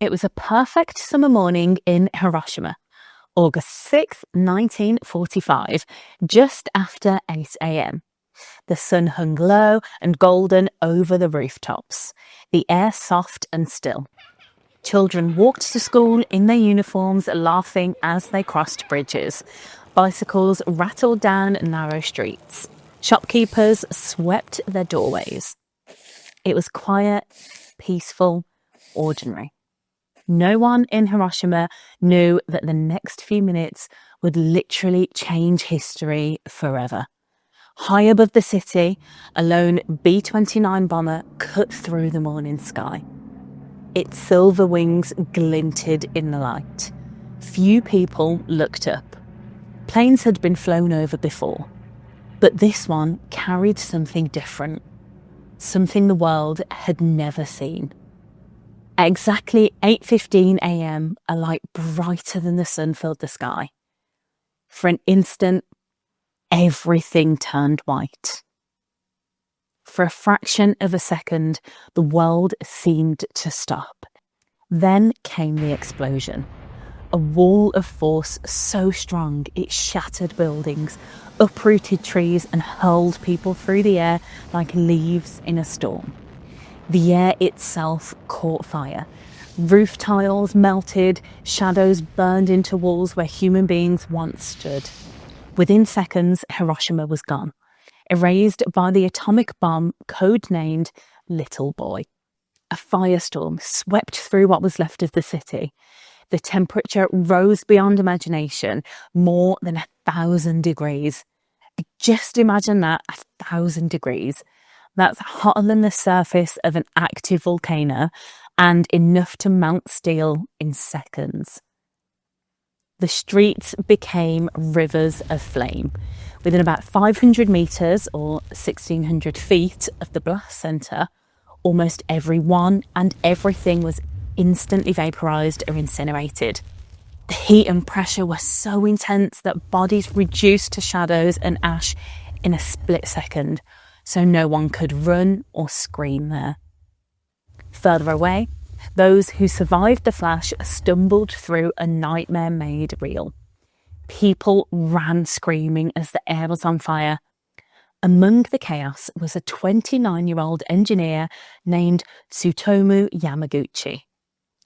It was a perfect summer morning in Hiroshima, August 6th, 1945, just after 8 a.m. The sun hung low and golden over the rooftops, the air soft and still. Children walked to school in their uniforms, laughing as they crossed bridges. Bicycles rattled down narrow streets. Shopkeepers swept their doorways. It was quiet, peaceful, ordinary. No one in Hiroshima knew that the next few minutes would literally change history forever. High above the city, a lone B-29 bomber cut through the morning sky. Its silver wings glinted in the light. Few people looked up. Planes had been flown over before, but this one carried something different, something the world had never seen. At exactly 8:15 a.m, a light brighter than the sun filled the sky. For an instant, everything turned white. For a fraction of a second, the world seemed to stop. Then came the explosion. A wall of force so strong it shattered buildings, uprooted trees and hurled people through the air like leaves in a storm. The air itself caught fire. Roof tiles melted, shadows burned into walls where human beings once stood. Within seconds, Hiroshima was gone, erased by the atomic bomb codenamed Little Boy. A firestorm swept through what was left of the city. The temperature rose beyond imagination, more than 1,000 degrees. Just imagine that, 1,000 degrees. That's hotter than the surface of an active volcano and enough to melt steel in seconds. The streets became rivers of flame. Within about 500 metres or 1,600 feet of the blast centre, almost everyone and everything was instantly vaporised or incinerated. The heat and pressure were so intense that bodies reduced to shadows and ash in a split second, so no one could run or scream there. Further away, those who survived the flash stumbled through a nightmare made real. People ran screaming as the air was on fire. Among the chaos was a 29-year-old engineer named Tsutomu Yamaguchi.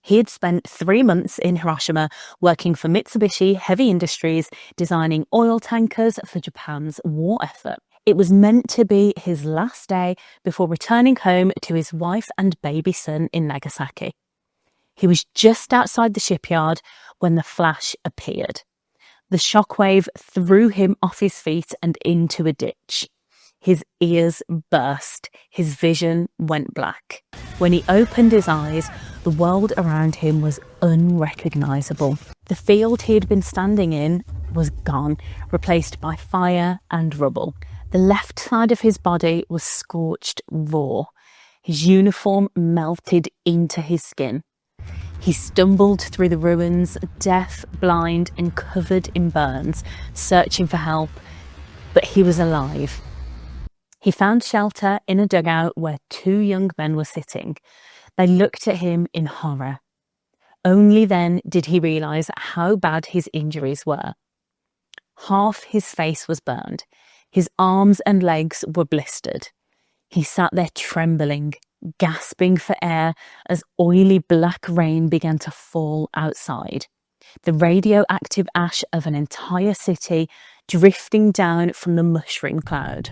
He had spent 3 months in Hiroshima working for Mitsubishi Heavy Industries, designing oil tankers for Japan's war effort. It was meant to be his last day before returning home to his wife and baby son in Nagasaki. He was just outside the shipyard when the flash appeared. The shockwave threw him off his feet and into a ditch. His ears burst, his vision went black. When he opened his eyes, the world around him was unrecognisable. The field he had been standing in was gone, replaced by fire and rubble. The left side of his body was scorched raw. His uniform melted into his skin. He stumbled through the ruins, deaf, blind and covered in burns, searching for help, but he was alive. He found shelter in a dugout where 2 young men were sitting. They looked at him in horror. Only then did he realise how bad his injuries were. Half his face was burned. His arms and legs were blistered. He sat there trembling, gasping for air as oily black rain began to fall outside. The radioactive ash of an entire city drifting down from the mushroom cloud.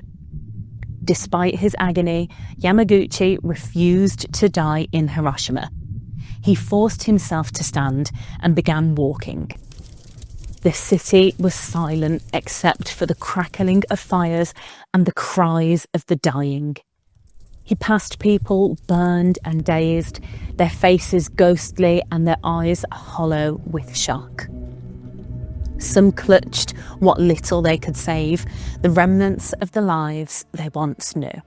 Despite his agony, Yamaguchi refused to die in Hiroshima. He forced himself to stand and began walking. The city was silent except for the crackling of fires and the cries of the dying. He passed people burned and dazed, their faces ghostly and their eyes hollow with shock. Some clutched what little they could save, the remnants of the lives they once knew.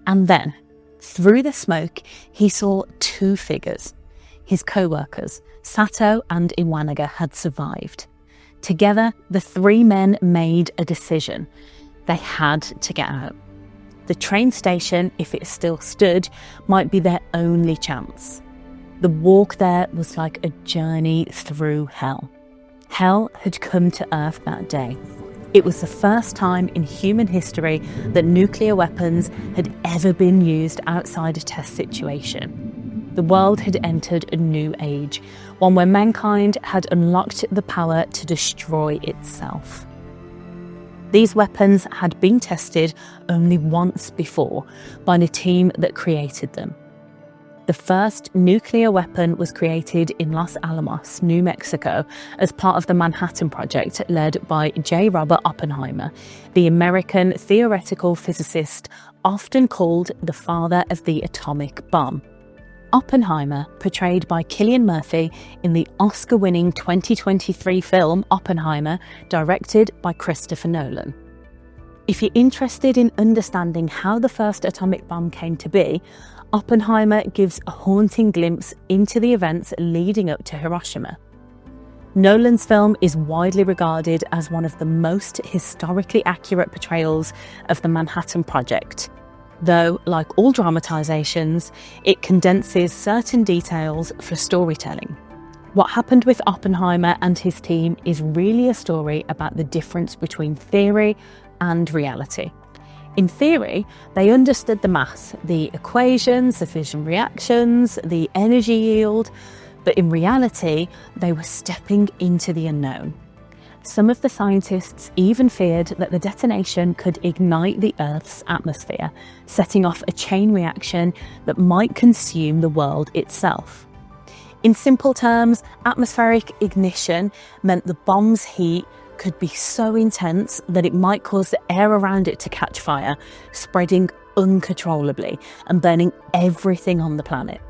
And then, through the smoke, he saw 2 figures. His co-workers, Sato and Iwanaga, had survived. Together, the 3 men made a decision. They had to get out. The train station, if it still stood, might be their only chance. The walk there was like a journey through hell. Hell had come to Earth that day. It was the first time in human history that nuclear weapons had ever been used outside a test situation. The world had entered a new age, one where mankind had unlocked the power to destroy itself. These weapons had been tested only once before by the team that created them. The first nuclear weapon was created in Los Alamos, New Mexico, as part of the Manhattan Project led by J. Robert Oppenheimer, the American theoretical physicist often called the father of the atomic bomb. Oppenheimer, portrayed by Cillian Murphy in the Oscar-winning 2023 film Oppenheimer, directed by Christopher Nolan. If you're interested in understanding how the first atomic bomb came to be, Oppenheimer gives a haunting glimpse into the events leading up to Hiroshima. Nolan's film is widely regarded as one of the most historically accurate portrayals of the Manhattan Project, though, like all dramatizations, it condenses certain details for storytelling. What happened with Oppenheimer and his team is really a story about the difference between theory and reality. In theory, they understood the maths, the equations, the fission reactions, the energy yield, but in reality, they were stepping into the unknown. Some of the scientists even feared that the detonation could ignite the Earth's atmosphere, setting off a chain reaction that might consume the world itself. In simple terms, atmospheric ignition meant the bomb's heat could be so intense that it might cause the air around it to catch fire, spreading uncontrollably and burning everything on the planet.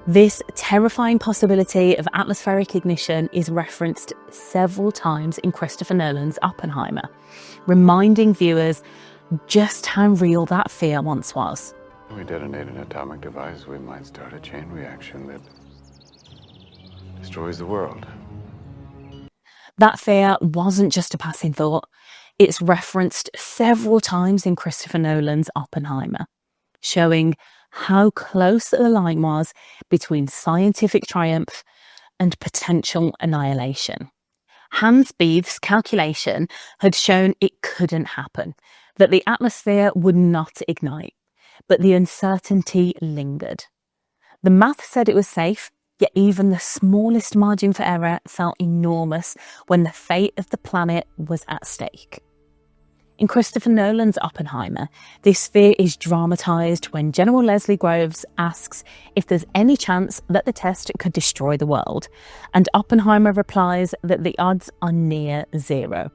This terrifying possibility of atmospheric ignition is referenced several times in Christopher Nolan's Oppenheimer, reminding viewers just how real that fear once was. If we detonate an atomic device, we might start a chain reaction that destroys the world. That fear wasn't just a passing thought. It's referenced several times in Christopher Nolan's Oppenheimer, showing how close the line was between scientific triumph and potential annihilation. Hans Beeth's calculation had shown it couldn't happen, that the atmosphere would not ignite, but the uncertainty lingered. The math said it was safe, yet even the smallest margin for error felt enormous when the fate of the planet was at stake. In Christopher Nolan's Oppenheimer, this fear is dramatised when General Leslie Groves asks if there's any chance that the test could destroy the world, and Oppenheimer replies that the odds are near zero.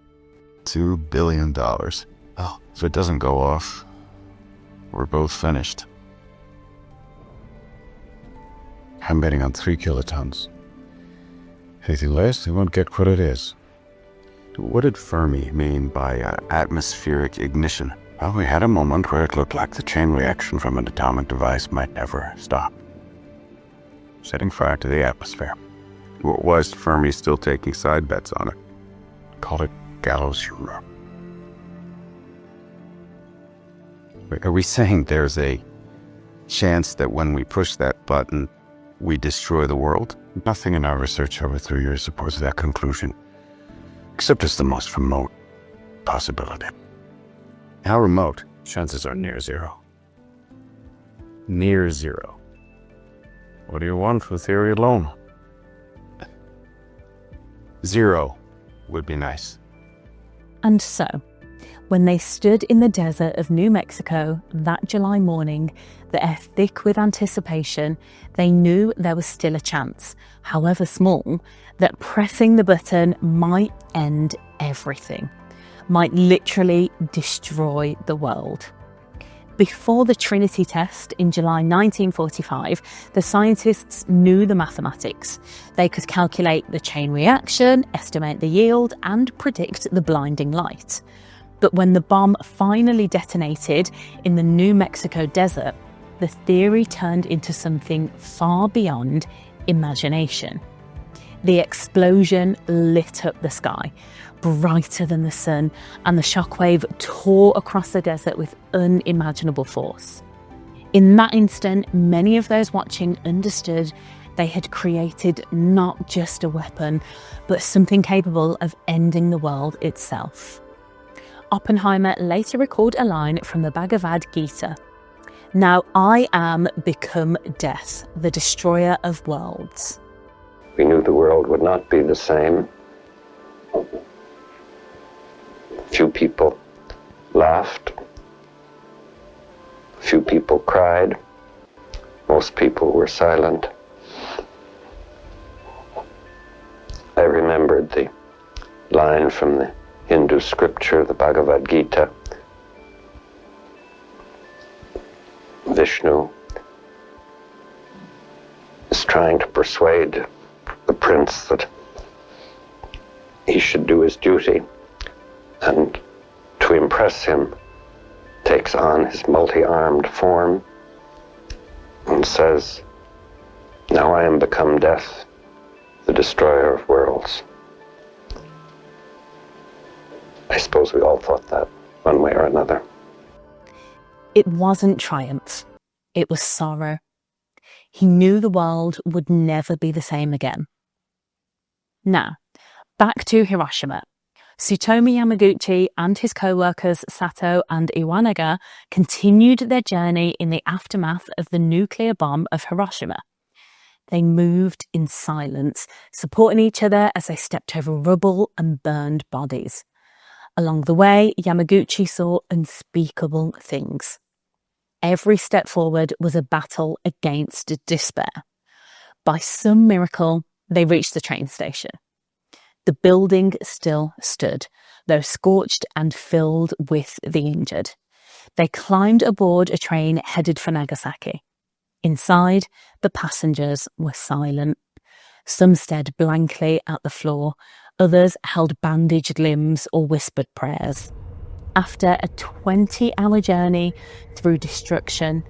$2 billion. Oh, if it doesn't go off, we're both finished. I'm betting on 3 kilotons. Anything less, they won't get what it is. What did Fermi mean by atmospheric ignition? Well, we had a moment where it looked like the chain reaction from an atomic device might never stop. Setting fire to the atmosphere. Was Fermi still taking side bets on it? Call it gallows humor. Wait, are we saying there's a chance that when we push that button, we destroy the world? Nothing in our research over 3 years supports that conclusion, except it's the most remote possibility. How remote? Chances are near zero. Near zero. What do you want for theory alone? 0 would be nice. And so, when they stood in the desert of New Mexico that July morning, the air thick with anticipation, they knew there was still a chance, however small, that pressing the button might end everything, might literally destroy the world. Before the Trinity test in July 1945, the scientists knew the mathematics. They could calculate the chain reaction, estimate the yield, and predict the blinding light. But when the bomb finally detonated in the New Mexico desert, the theory turned into something far beyond imagination. The explosion lit up the sky, brighter than the sun, and the shockwave tore across the desert with unimaginable force. In that instant, many of those watching understood They had created not just a weapon, but something capable of ending the world itself. Oppenheimer later recalled a line from the Bhagavad Gita. "Now I am become death, the destroyer of worlds." We knew the world would not be the same. Few people laughed. Few people cried. Most people were silent. I remembered the line from the Hindu scripture, the Bhagavad Gita. Vishnu is trying to persuade the prince that he should do his duty, and to impress him takes on his multi-armed form and says, "Now I am become death, the destroyer of worlds." I suppose we all thought that one way or another. It wasn't triumph, it was sorrow. He knew the world would never be the same again. Now, back to Hiroshima. Tsutomu Yamaguchi and his co-workers Sato and Iwanaga continued their journey in the aftermath of the nuclear bomb of Hiroshima. They moved in silence, supporting each other as they stepped over rubble and burned bodies. Along the way, Yamaguchi saw unspeakable things. Every step forward was a battle against despair. By some miracle, they reached the train station. The building still stood, though scorched and filled with the injured. They climbed aboard a train headed for Nagasaki. Inside, the passengers were silent. Some stared blankly at the floor. Others held bandaged limbs or whispered prayers. After a 20-hour journey through destruction,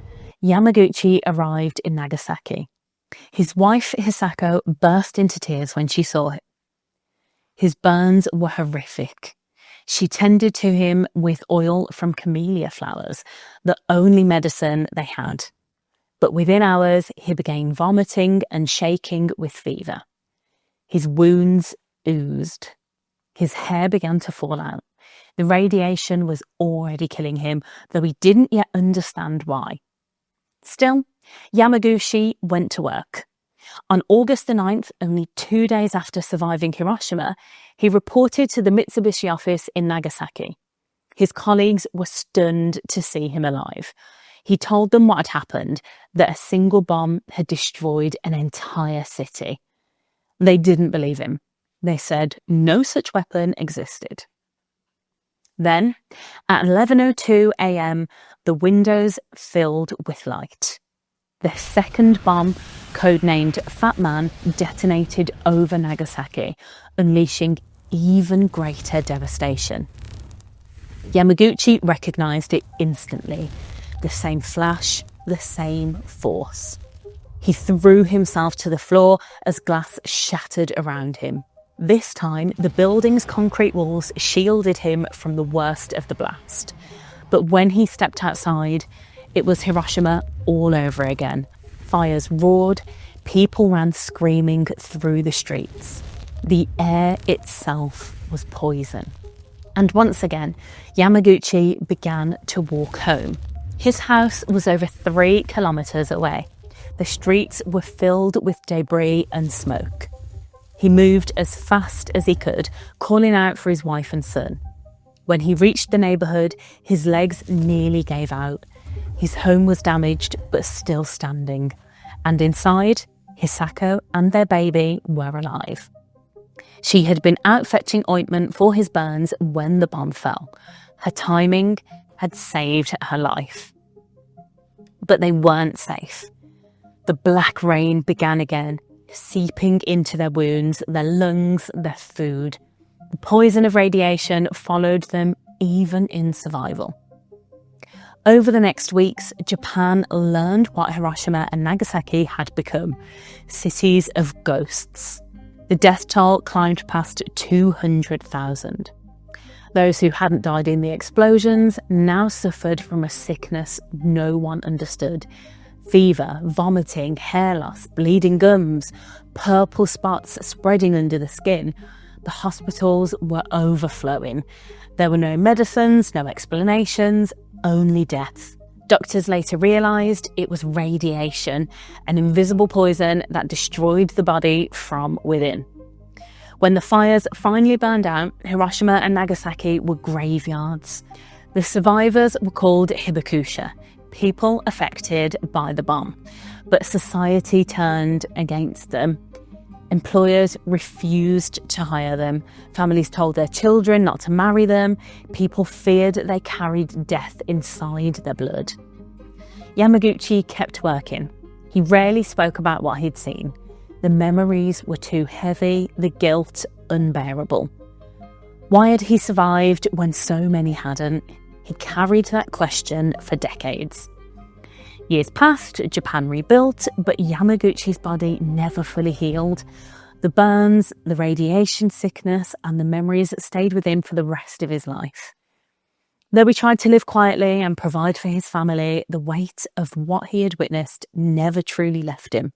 Yamaguchi arrived in Nagasaki. His wife, Hisako, burst into tears when she saw him. His burns were horrific. She tended to him with oil from camellia flowers, the only medicine they had. But within hours, he began vomiting and shaking with fever. His wounds oozed. His hair began to fall out. The radiation was already killing him, though he didn't yet understand why. Still, Yamaguchi went to work. On August the 9th, only 2 days after surviving Hiroshima, he reported to the Mitsubishi office in Nagasaki. His colleagues were stunned to see him alive. He told them what had happened, that a single bomb had destroyed an entire city. They didn't believe him. They said no such weapon existed. Then, at 11:02 a.m., the windows filled with light. The second bomb, codenamed Fat Man, detonated over Nagasaki, unleashing even greater devastation. Yamaguchi recognized it instantly. The same flash, the same force. He threw himself to the floor as glass shattered around him. This time, the building's concrete walls shielded him from the worst of the blast. But when he stepped outside, it was Hiroshima all over again. Fires roared, people ran screaming through the streets. The air itself was poison. And once again, Yamaguchi began to walk home. His house was over 3 kilometers away. The streets were filled with debris and smoke. He moved as fast as he could, calling out for his wife and son. When he reached the neighbourhood, his legs nearly gave out. His home was damaged, but still standing. And inside, Hisako and their baby were alive. She had been out fetching ointment for his burns when the bomb fell. Her timing had saved her life. But they weren't safe. The black rain began again, seeping into their wounds, their lungs, their food. The poison of radiation followed them even in survival. Over the next weeks, Japan learned what Hiroshima and Nagasaki had become, cities of ghosts. The death toll climbed past 200,000. Those who hadn't died in the explosions now suffered from a sickness no one understood. Fever, vomiting, hair loss, bleeding gums, purple spots spreading under the skin. The hospitals were overflowing. There were no medicines, no explanations, only death. Doctors later realised it was radiation, an invisible poison that destroyed the body from within. When the fires finally burned out, Hiroshima and Nagasaki were graveyards. The survivors were called hibakusha, people affected by the bomb. But society turned against them. Employers refused to hire them. Families told their children not to marry them. People feared they carried death inside their blood. Yamaguchi kept working. He rarely spoke about what he'd seen. The memories were too heavy, the guilt unbearable. Why had he survived when so many hadn't? He carried that question for decades. Years passed, Japan rebuilt, but Yamaguchi's body never fully healed. The burns, the radiation sickness, and the memories stayed with him for the rest of his life. Though he tried to live quietly and provide for his family, the weight of what he had witnessed never truly left him.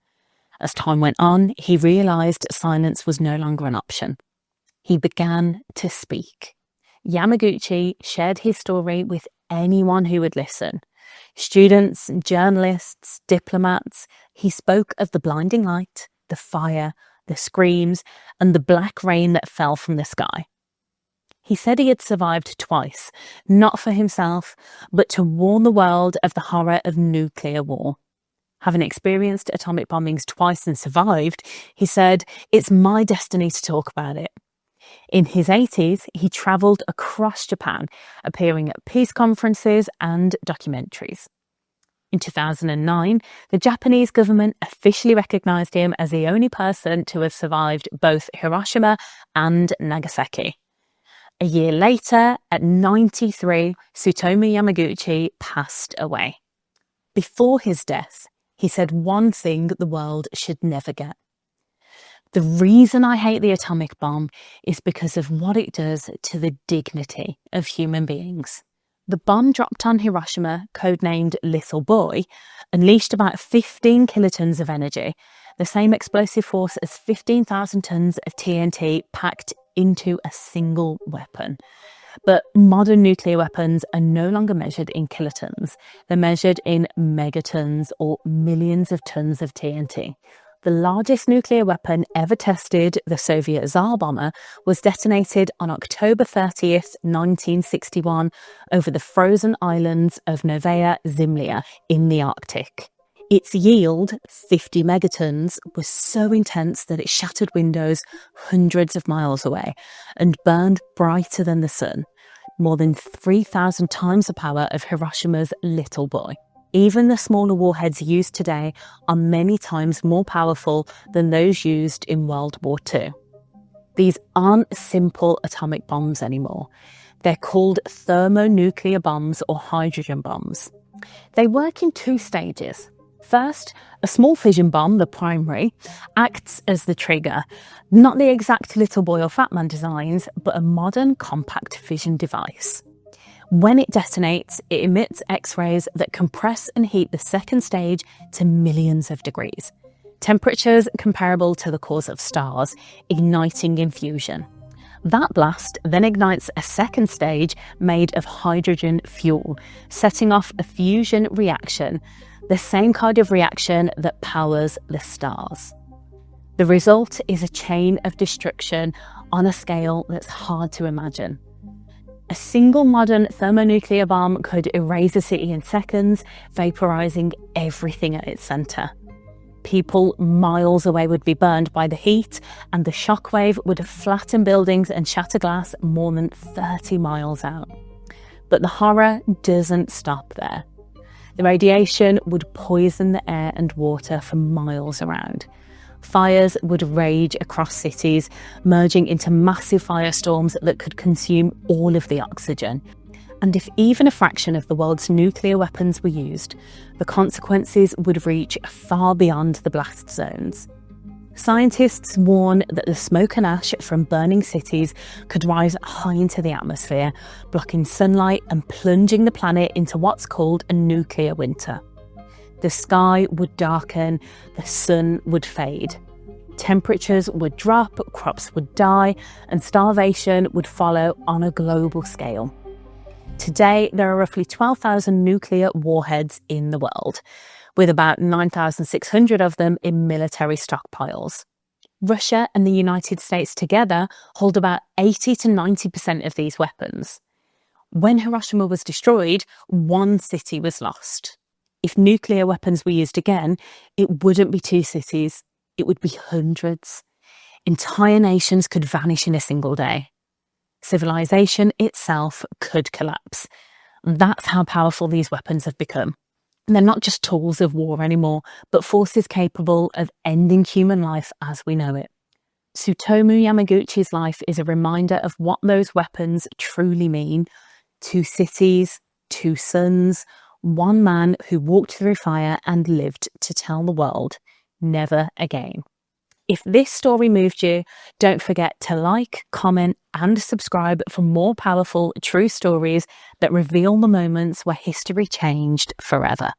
As time went on, he realised silence was no longer an option. He began to speak. Yamaguchi shared his story with anyone who would listen. Students, journalists, diplomats. He spoke of the blinding light, the fire, the screams, and the black rain that fell from the sky. He said he had survived twice, not for himself, but to warn the world of the horror of nuclear war. Having experienced atomic bombings twice and survived, he said, "It's my destiny to talk about it." In his 80s, he travelled across Japan, appearing at peace conferences and documentaries. In 2009, the Japanese government officially recognised him as the only person to have survived both Hiroshima and Nagasaki. A year later, at 93, Tsutomu Yamaguchi passed away. Before his death, he said one thing the world should never get. "The reason I hate the atomic bomb is because of what it does to the dignity of human beings." The bomb dropped on Hiroshima, codenamed Little Boy, unleashed about 15 kilotons of energy, the same explosive force as 15,000 tons of TNT packed into a single weapon. But modern nuclear weapons are no longer measured in kilotons. They're measured in megatons or millions of tons of TNT. The largest nuclear weapon ever tested, the Soviet Tsar bomber, was detonated on October 30th, 1961, over the frozen islands of Novaya Zemlya in the Arctic. Its yield, 50 megatons, was so intense that it shattered windows hundreds of miles away and burned brighter than the sun, more than 3,000 times the power of Hiroshima's Little Boy. Even the smaller warheads used today are many times more powerful than those used in World War II. These aren't simple atomic bombs anymore. They're called thermonuclear bombs or hydrogen bombs. They work in two stages. First, a small fission bomb, the primary, acts as the trigger, not the exact Little Boy or Fat Man designs, but a modern compact fission device. When it detonates, it emits X-rays that compress and heat the second stage to millions of degrees. Temperatures comparable to the cores of stars, igniting in fusion. That blast then ignites a second stage made of hydrogen fuel, setting off a fusion reaction, the same kind of reaction that powers the stars. The result is a chain of destruction on a scale that's hard to imagine. A single modern thermonuclear bomb could erase a city in seconds, vaporizing everything at its centre. People miles away would be burned by the heat, and the shockwave would flatten buildings and shatter glass more than 30 miles out. But the horror doesn't stop there. The radiation would poison the air and water for miles around. Fires would rage across cities, merging into massive firestorms that could consume all of the oxygen. And if even a fraction of the world's nuclear weapons were used, the consequences would reach far beyond the blast zones. Scientists warn that the smoke and ash from burning cities could rise high into the atmosphere, blocking sunlight and plunging the planet into what's called a nuclear winter. The sky would darken, the sun would fade. Temperatures would drop, crops would die, and starvation would follow on a global scale. Today, there are roughly 12,000 nuclear warheads in the world, with about 9,600 of them in military stockpiles. Russia and the United States together hold about 80 to 90% of these weapons. When Hiroshima was destroyed, one city was lost. If nuclear weapons were used again, it wouldn't be 2 cities, it would be hundreds. Entire nations could vanish in a single day. Civilization itself could collapse. That's how powerful these weapons have become. And they're not just tools of war anymore, but forces capable of ending human life as we know it. Tsutomu Yamaguchi's life is a reminder of what those weapons truly mean. 2 cities, 2 suns, 1 man who walked through fire and lived to tell the world, never again. If this story moved you, don't forget to like, comment, and subscribe for more powerful true stories that reveal the moments where history changed forever.